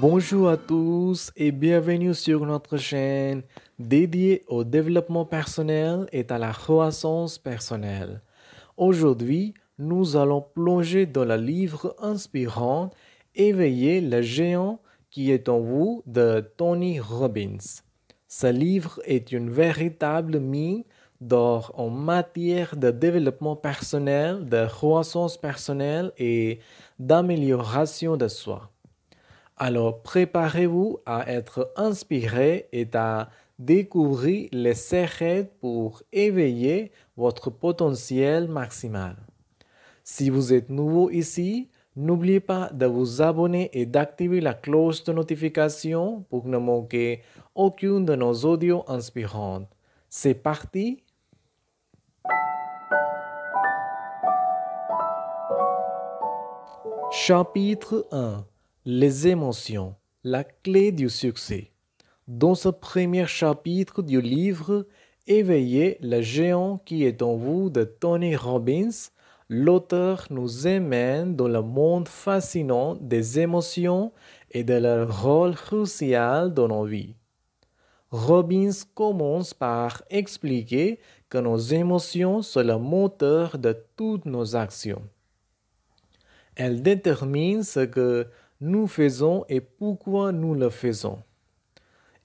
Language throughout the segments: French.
Bonjour à tous et bienvenue sur notre chaîne dédiée au développement personnel et à la croissance personnelle. Aujourd'hui, nous allons plonger dans le livre inspirant Éveiller le géant qui est en vous de Tony Robbins. Ce livre est une véritable mine d'or en matière de développement personnel, de croissance personnelle et d'amélioration de soi. Alors préparez-vous à être inspiré et à découvrir les secrets pour éveiller votre potentiel maximal. Si vous êtes nouveau ici, n'oubliez pas de vous abonner et d'activer la cloche de notification pour ne manquer aucune de nos audios inspirants. C'est parti! Chapitre 1. Les émotions, la clé du succès. Dans ce premier chapitre du livre Éveiller le géant qui est en vous de Tony Robbins, l'auteur nous emmène dans le monde fascinant des émotions et de leur rôle crucial dans nos vies. Robbins commence par expliquer que nos émotions sont le moteur de toutes nos actions. Elle détermine ce que nous faisons et pourquoi nous le faisons.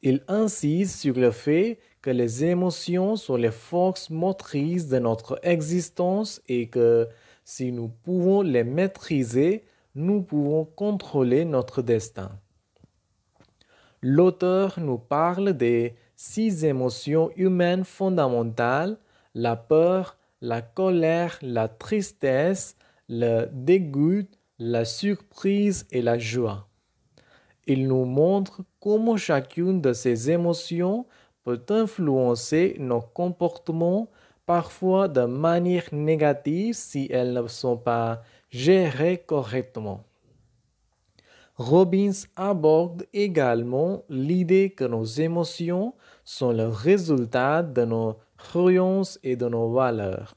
Il insiste sur le fait que les émotions sont les forces motrices de notre existence et que si nous pouvons les maîtriser, nous pouvons contrôler notre destin. L'auteur nous parle des 6 émotions humaines fondamentales: la peur, la colère, la tristesse, le dégoût, la surprise et la joie. Il nous montre comment chacune de ces émotions peut influencer nos comportements, parfois de manière négative si elles ne sont pas gérées correctement. Robbins aborde également l'idée que nos émotions sont le résultat de nos croyances et de nos valeurs.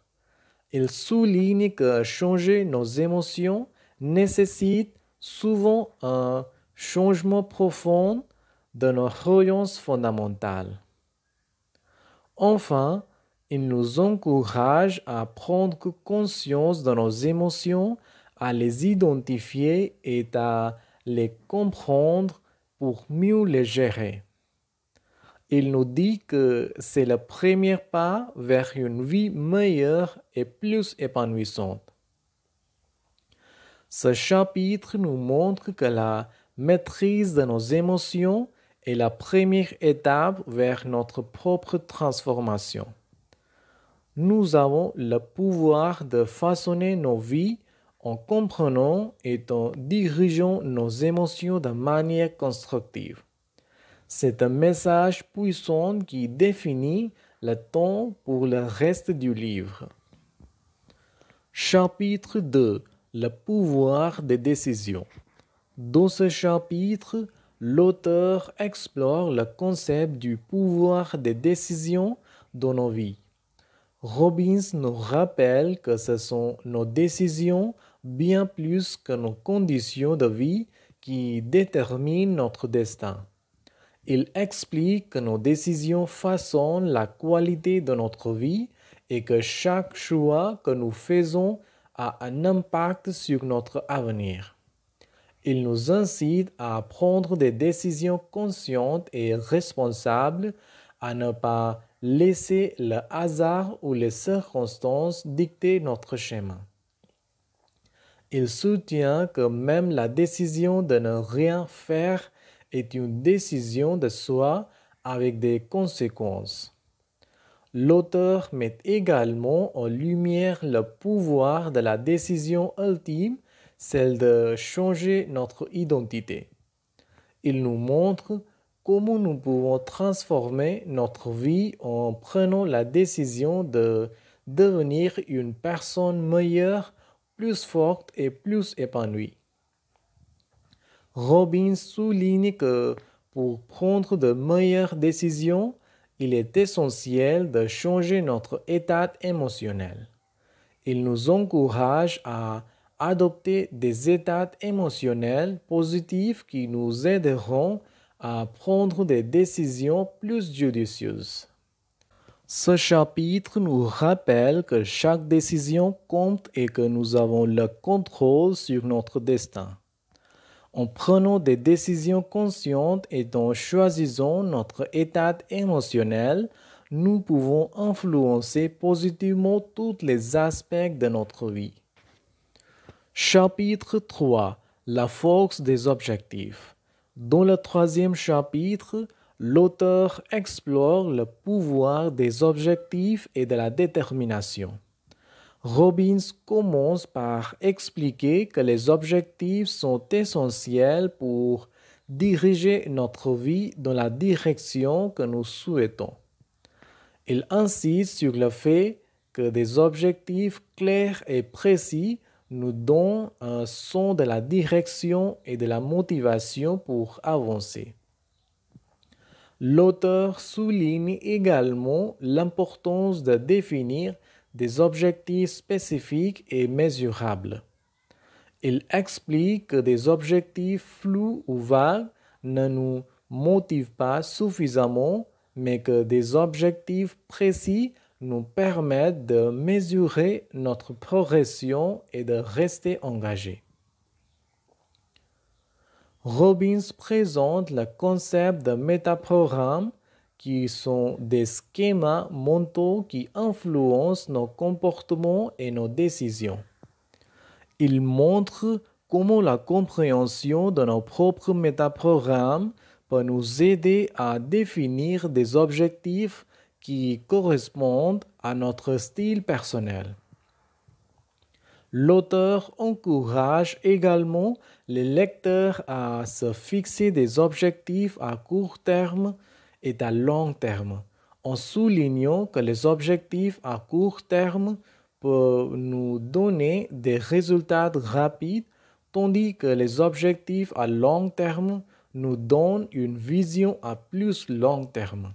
Il souligne que changer nos émotions nécessite souvent un changement profond de nos croyances fondamentales. Enfin, il nous encourage à prendre conscience de nos émotions, à les identifier et à les comprendre pour mieux les gérer. Il nous dit que c'est le premier pas vers une vie meilleure et plus épanouissante. Ce chapitre nous montre que la maîtrise de nos émotions est la première étape vers notre propre transformation. Nous avons le pouvoir de façonner nos vies en comprenant et en dirigeant nos émotions de manière constructive. C'est un message puissant qui définit le ton pour le reste du livre. Chapitre 2. Le pouvoir des décisions. Dans ce chapitre, l'auteur explore le concept du pouvoir des décisions dans nos vies. Robbins nous rappelle que ce sont nos décisions bien plus que nos conditions de vie qui déterminent notre destin. Il explique que nos décisions façonnent la qualité de notre vie et que chaque choix que nous faisons a un impact sur notre avenir. Il nous incite à prendre des décisions conscientes et responsables, à ne pas laisser le hasard ou les circonstances dicter notre chemin. Il soutient que même la décision de ne rien faire est une décision de soi avec des conséquences. L'auteur met également en lumière le pouvoir de la décision ultime, celle de changer notre identité. Il nous montre comment nous pouvons transformer notre vie en prenant la décision de devenir une personne meilleure, plus forte et plus épanouie. Robbins souligne que pour prendre de meilleures décisions, il est essentiel de changer notre état émotionnel. Il nous encourage à adopter des états émotionnels positifs qui nous aideront à prendre des décisions plus judicieuses. Ce chapitre nous rappelle que chaque décision compte et que nous avons le contrôle sur notre destin. En prenant des décisions conscientes et en choisissant notre état émotionnel, nous pouvons influencer positivement tous les aspects de notre vie. Chapitre 3. La force des objectifs. Dans le troisième chapitre, l'auteur explore le pouvoir des objectifs et de la détermination. Robbins commence par expliquer que les objectifs sont essentiels pour diriger notre vie dans la direction que nous souhaitons. Il insiste sur le fait que des objectifs clairs et précis nous donnent un sens de la direction et de la motivation pour avancer. L'auteur souligne également l'importance de définir des objectifs spécifiques et mesurables. Il explique que des objectifs flous ou vagues ne nous motivent pas suffisamment, mais que des objectifs précis nous permettent de mesurer notre progression et de rester engagés. Robbins présente le concept de métaprogrammes qui sont des schémas mentaux qui influencent nos comportements et nos décisions. Il montre comment la compréhension de nos propres métaprogrammes peut nous aider à définir des objectifs qui correspondent à notre style personnel. L'auteur encourage également les lecteurs à se fixer des objectifs à court terme et à long terme, en soulignant que les objectifs à court terme peuvent nous donner des résultats rapides, tandis que les objectifs à long terme nous donnent une vision à plus long terme.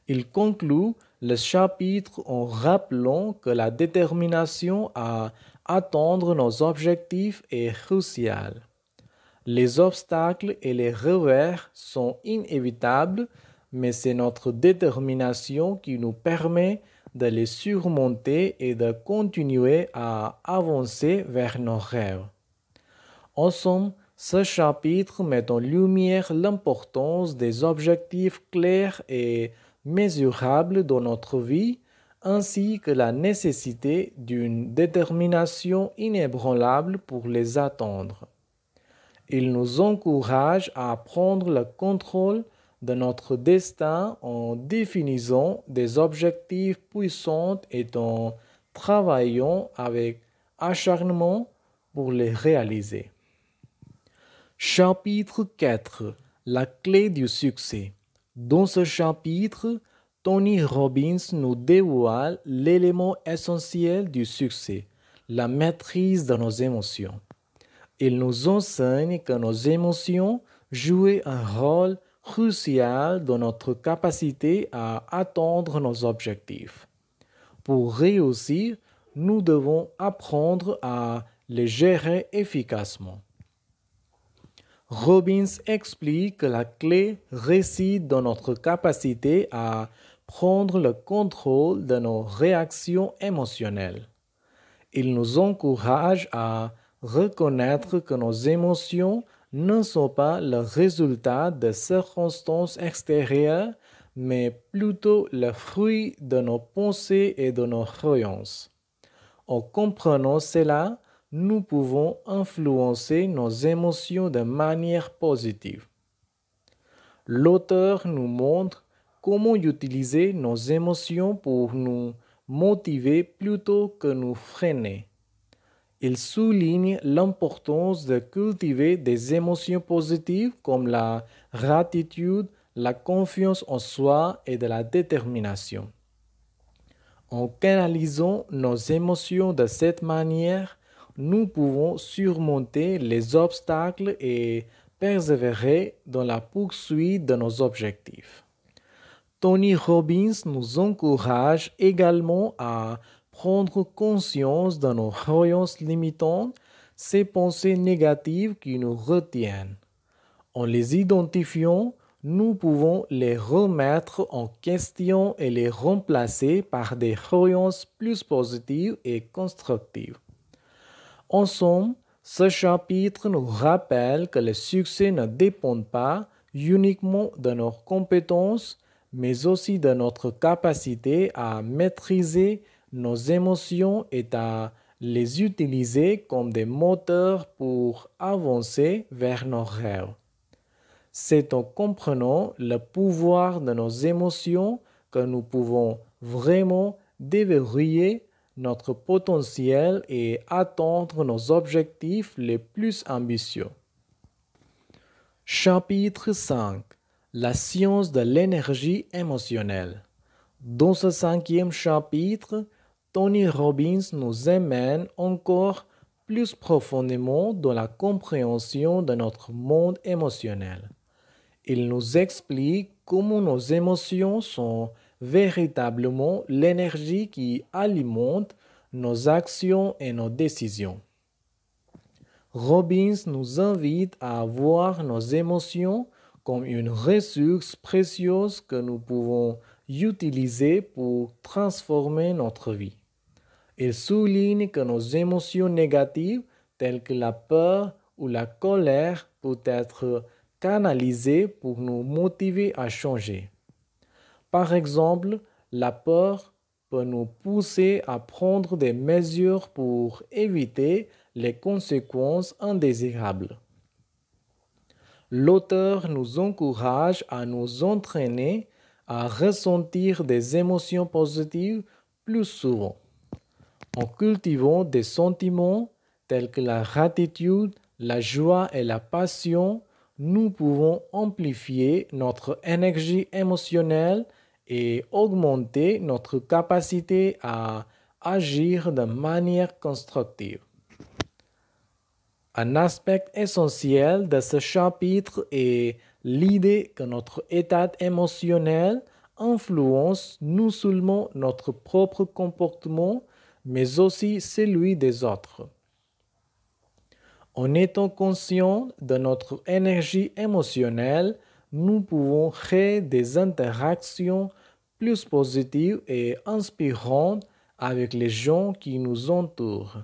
Il conclut le chapitre en rappelant que la détermination à atteindre nos objectifs est cruciale. Les obstacles et les revers sont inévitables, mais c'est notre détermination qui nous permet de les surmonter et de continuer à avancer vers nos rêves. En somme, ce chapitre met en lumière l'importance des objectifs clairs et mesurables dans notre vie, ainsi que la nécessité d'une détermination inébranlable pour les atteindre. Il nous encourage à prendre le contrôle de notre destin en définissant des objectifs puissants et en travaillant avec acharnement pour les réaliser. Chapitre 4. La clé du succès. Dans ce chapitre, Tony Robbins nous dévoile l'élément essentiel du succès, la maîtrise de nos émotions. Il nous enseigne que nos émotions jouent un rôle crucial dans notre capacité à atteindre nos objectifs. Pour réussir, nous devons apprendre à les gérer efficacement. Robbins explique que la clé réside dans notre capacité à prendre le contrôle de nos réactions émotionnelles. Il nous encourage à reconnaître que nos émotions ne sont pas le résultat de circonstances extérieures, mais plutôt le fruit de nos pensées et de nos croyances. En comprenant cela, nous pouvons influencer nos émotions de manière positive. L'auteur nous montre comment utiliser nos émotions pour nous motiver plutôt que nous freiner. Il souligne l'importance de cultiver des émotions positives comme la gratitude, la confiance en soi et de la détermination. En canalisant nos émotions de cette manière, nous pouvons surmonter les obstacles et persévérer dans la poursuite de nos objectifs. Tony Robbins nous encourage également à prendre conscience de nos croyances limitantes, ces pensées négatives qui nous retiennent. En les identifiant, nous pouvons les remettre en question et les remplacer par des croyances plus positives et constructives. En somme, ce chapitre nous rappelle que le succès ne dépend pas uniquement de nos compétences, mais aussi de notre capacité à maîtriser nos émotions et à les utiliser comme des moteurs pour avancer vers nos rêves. C'est en comprenant le pouvoir de nos émotions que nous pouvons vraiment déverrouiller notre potentiel et atteindre nos objectifs les plus ambitieux. Chapitre 5. La science de l'énergie émotionnelle. Dans ce 5e chapitre, Tony Robbins nous emmène encore plus profondément dans la compréhension de notre monde émotionnel. Il nous explique comment nos émotions sont véritablement l'énergie qui alimente nos actions et nos décisions. Robbins nous invite à voir nos émotions comme une ressource précieuse que nous pouvons utiliser pour transformer notre vie. Il souligne que nos émotions négatives, telles que la peur ou la colère, peuvent être canalisées pour nous motiver à changer. Par exemple, la peur peut nous pousser à prendre des mesures pour éviter les conséquences indésirables. L'auteur nous encourage à nous entraîner à ressentir des émotions positives plus souvent. En cultivant des sentiments tels que la gratitude, la joie et la passion, nous pouvons amplifier notre énergie émotionnelle et augmenter notre capacité à agir de manière constructive. Un aspect essentiel de ce chapitre est l'idée que notre état émotionnel influence non seulement notre propre comportement, mais aussi celui des autres. En étant conscient de notre énergie émotionnelle, nous pouvons créer des interactions plus positives et inspirantes avec les gens qui nous entourent.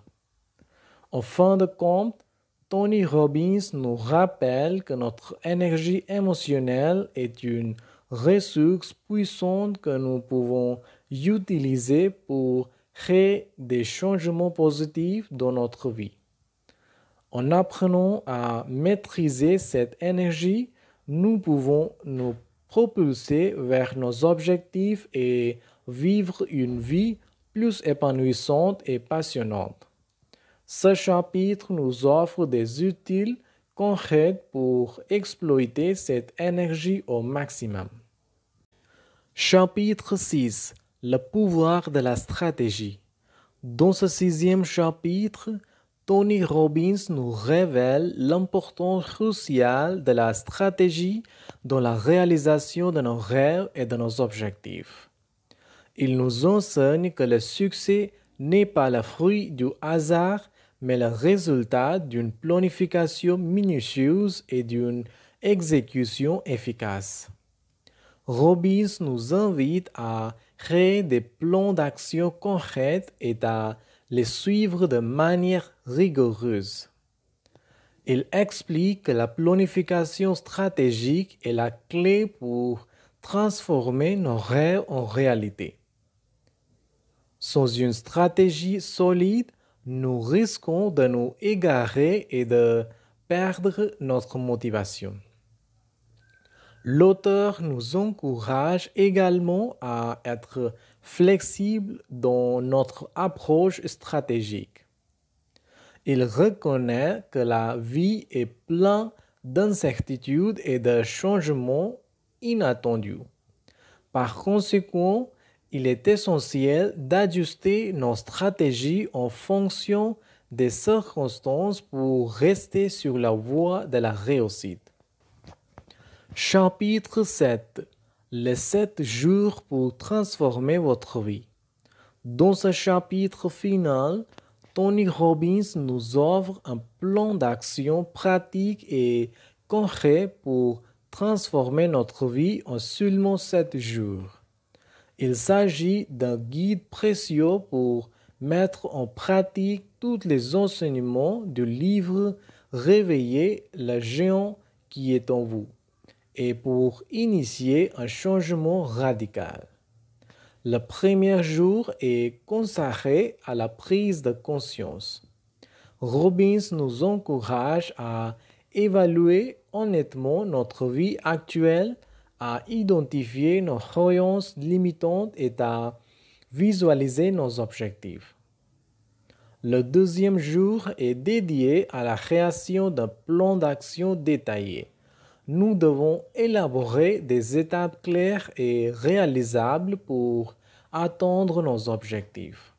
En fin de compte, Tony Robbins nous rappelle que notre énergie émotionnelle est une ressource puissante que nous pouvons utiliser pour créer des changements positifs dans notre vie. En apprenant à maîtriser cette énergie, nous pouvons nous propulser vers nos objectifs et vivre une vie plus épanouissante et passionnante. Ce chapitre nous offre des outils concrets pour exploiter cette énergie au maximum. Chapitre 6. Le pouvoir de la stratégie. Dans ce 6e chapitre, Tony Robbins nous révèle l'importance cruciale de la stratégie dans la réalisation de nos rêves et de nos objectifs. Il nous enseigne que le succès n'est pas le fruit du hasard, mais le résultat d'une planification minutieuse et d'une exécution efficace. Robbins nous invite à créer des plans d'action concrets et à les suivre de manière rigoureuse. Il explique que la planification stratégique est la clé pour transformer nos rêves en réalité. Sans une stratégie solide, nous risquons de nous égarer et de perdre notre motivation. L'auteur nous encourage également à être flexible dans notre approche stratégique. Il reconnaît que la vie est pleine d'incertitudes et de changements inattendus. Par conséquent, il est essentiel d'ajuster nos stratégies en fonction des circonstances pour rester sur la voie de la réussite. Chapitre 7. Les 7 jours pour transformer votre vie. Dans ce chapitre final, Tony Robbins nous offre un plan d'action pratique et concret pour transformer notre vie en seulement 7 jours. Il s'agit d'un guide précieux pour mettre en pratique tous les enseignements du livre Réveiller le géant qui est en vous et pour initier un changement radical. Le premier jour est consacré à la prise de conscience. Robbins nous encourage à évaluer honnêtement notre vie actuelle, à identifier nos croyances limitantes et à visualiser nos objectifs. Le deuxième jour est dédié à la création d'un plan d'action détaillé. Nous devons élaborer des étapes claires et réalisables pour atteindre nos objectifs.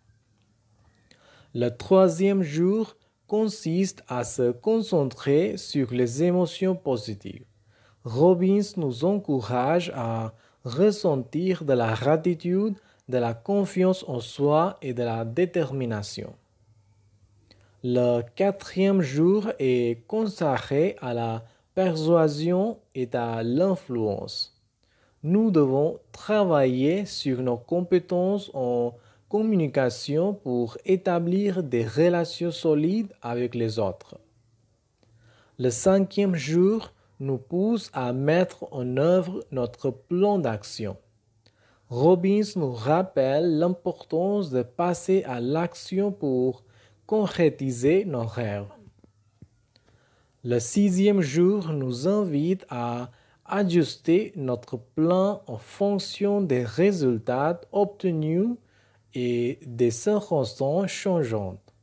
Le troisième jour consiste à se concentrer sur les émotions positives. Robbins nous encourage à ressentir de la gratitude, de la confiance en soi et de la détermination. Le quatrième jour est consacré à la persuasion et à l'influence. Nous devons travailler sur nos compétences en communication pour établir des relations solides avec les autres. Le cinquième jour nous pousse à mettre en œuvre notre plan d'action. Robbins nous rappelle l'importance de passer à l'action pour concrétiser nos rêves. Le sixième jour nous invite à ajuster notre plan en fonction des résultats obtenus et des circonstances changeantes.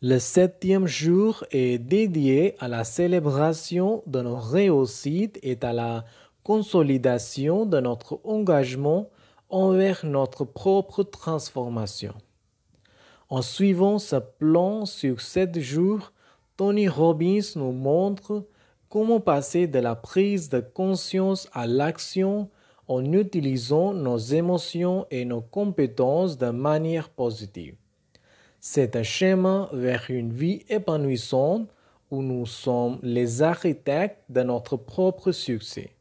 Le septième jour est dédié à la célébration de nos réussites et à la consolidation de notre engagement envers notre propre transformation. En suivant ce plan sur 7 jours, Tony Robbins nous montre comment passer de la prise de conscience à l'action en utilisant nos émotions et nos compétences de manière positive. C'est un chemin vers une vie épanouissante où nous sommes les architectes de notre propre succès.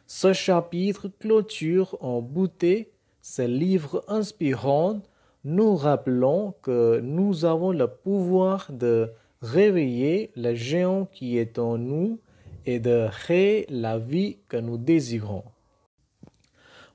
Ce chapitre clôture en beauté ce livre inspirant, nous rappelons que nous avons le pouvoir de réveiller le géant qui est en nous et de créer la vie que nous désirons.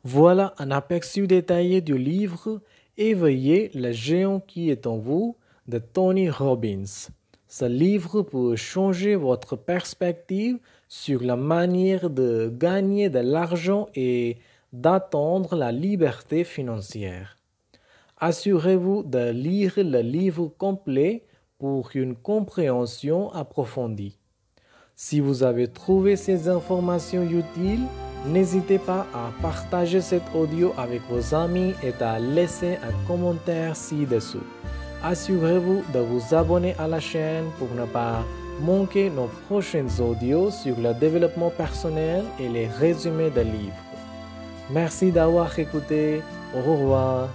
Voilà un aperçu détaillé du livre Éveiller le géant qui est en vous de Tony Robbins. Ce livre peut changer votre perspective sur la manière de gagner de l'argent et d'atteindre la liberté financière. Assurez-vous de lire le livre complet pour une compréhension approfondie. Si vous avez trouvé ces informations utiles, n'hésitez pas à partager cet audio avec vos amis et à laisser un commentaire ci-dessous. Assurez-vous de vous abonner à la chaîne pour ne pas manquer nos prochains audios sur le développement personnel et les résumés de livres. Merci d'avoir écouté. Au revoir.